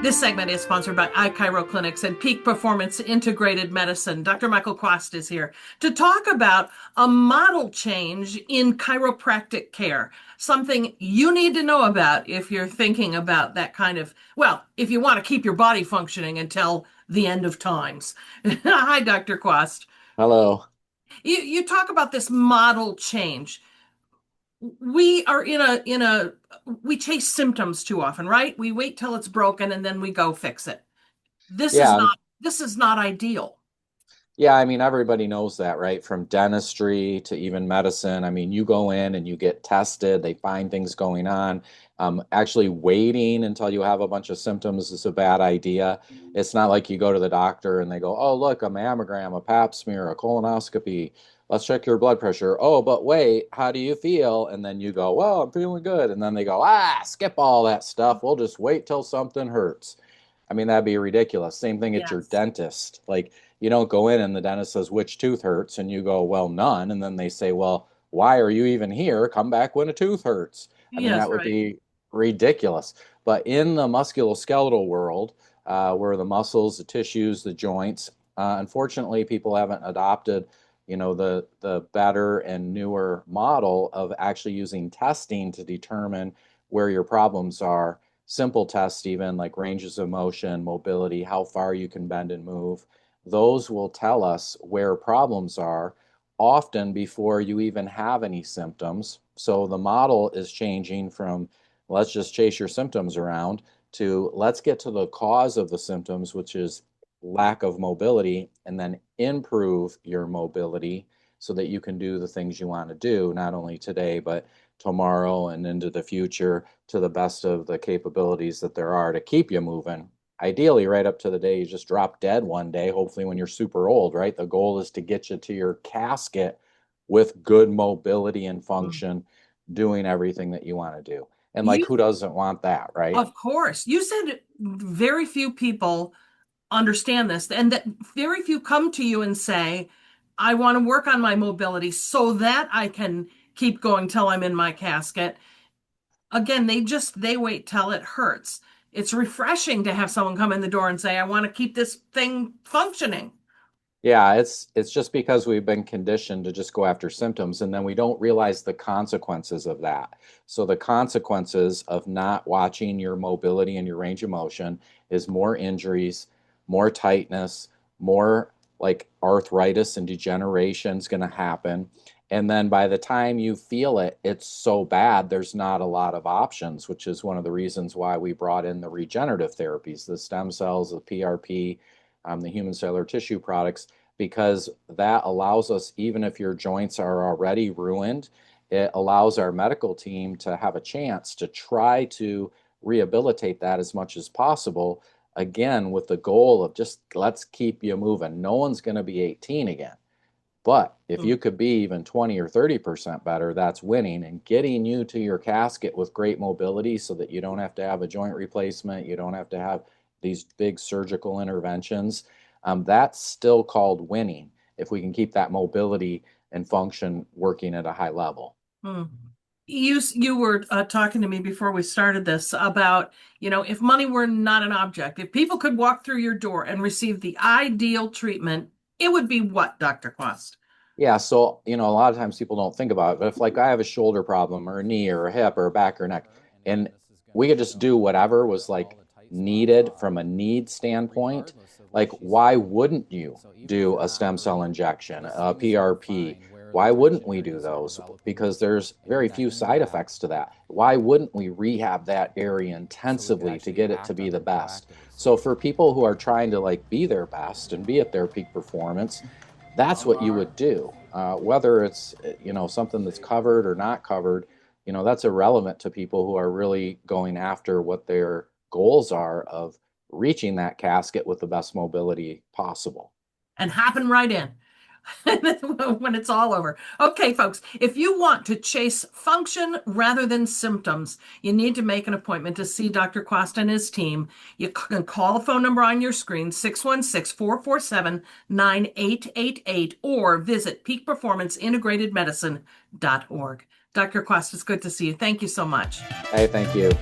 This segment is sponsored by iChiro Clinics and Peak Performance Integrated Medicine. Dr. Michael Kwast is here to talk about a model change in chiropractic care, something you need to know about if you're thinking about that kind of, well, if you want to keep your body functioning until the end of times. Hi, Dr. Kwast. Hello. You talk about this model change. We are in a we chase symptoms too often, right? We wait till it's broken and then we go fix it. This is Yeah, not ideal. yeah, I mean everybody knows that, right? From dentistry to even medicine. I mean, you go in and you get tested, they find things going on. Actually waiting until you have a bunch of symptoms is a bad idea. It's not like you go to the doctor and they go, "Oh, look, a mammogram, a pap smear, a colonoscopy. Let's check your blood pressure." "Oh, but wait, how do you feel?" And then you go, "Well, I'm feeling good." And then they go, "Skip all that stuff. We'll just wait till something hurts." I mean, that'd be ridiculous. Same thing at your Yes. dentist. Like, you don't go in and the dentist says, "Which tooth hurts?" And you go, "Well, none." And then they say, "Well, why are you even here? Come back when a tooth hurts." I mean, Yes, that would right. be ridiculous. But in the musculoskeletal world, where the muscles, the tissues, the joints, unfortunately, people haven't adopted, the better and newer model of actually using testing to determine where your problems are. Simple tests, even like ranges of motion, mobility, how far you can bend and move. Those will tell us where problems are often before you even have any symptoms. So the model is changing from let's just chase your symptoms around to let's get to the cause of the symptoms, which is lack of mobility, and then improve your mobility so that you can do the things you want to do, not only today, but tomorrow and into the future to the best of the capabilities that there are to keep you moving. Ideally, right up to the day you just drop dead one day, hopefully when you're super old, right? The goal is to get you to your casket with good mobility and Mm. function, doing everything that you want to do. And like, You, who doesn't want that, right? of course, you said very few people understand this, and that very few come to you and say, I want to work on my mobility so that I can keep going till I'm in my casket. Again, they wait till it hurts. It's refreshing to have someone come in the door and say, I want to keep this thing functioning. Yeah, it's just because we've been conditioned to just go after symptoms and then we don't realize the consequences of that. So the consequences of not watching your mobility and your range of motion is more injuries, more tightness, more like arthritis and degeneration is going to happen. And then by the time you feel it, it's so bad, there's not a lot of options, which is one of the reasons why we brought in the regenerative therapies, the stem cells, the PRP, the human cellular tissue products, because that allows us, even if your joints are already ruined, it allows our medical team to have a chance to try to rehabilitate that as much as possible. Again, with the goal of just let's keep you moving. No one's going to be 18 again. But if Mm. you could be even 20 or 30% better, that's winning and getting you to your casket with great mobility so that you don't have to have a joint replacement, you don't have to have these big surgical interventions. That's still called winning if we can keep that mobility and function working at a high level. Mm. You were talking to me before we started this about, if money were not an object, if people could walk through your door and receive the ideal treatment, it would be what, Dr. Quast? Yeah, so a lot of times people don't think about it, but if like I have a shoulder problem or a knee or a hip or a back or neck, and we could just do whatever was like needed from a need standpoint, like why wouldn't you do a stem cell injection, a PRP? Why wouldn't we do those? Because there's very few side effects to that. Why wouldn't we rehab that area intensively to get it to be the best? So for people who are trying to like be their best and be at their peak performance, that's what you would do. Whether it's something that's covered or not covered, that's irrelevant to people who are really going after what their goals are of reaching that casket with the best mobility possible. And happen right in when it's all over. Okay, folks, if you want to chase function rather than symptoms, you need to make an appointment to see Dr. Quast and his team. You can call the phone number on your screen, 616-447-9888, or visit peakperformanceintegratedmedicine.org. Dr. Quast, it's good to see you. Thank you so much. Hey, thank you.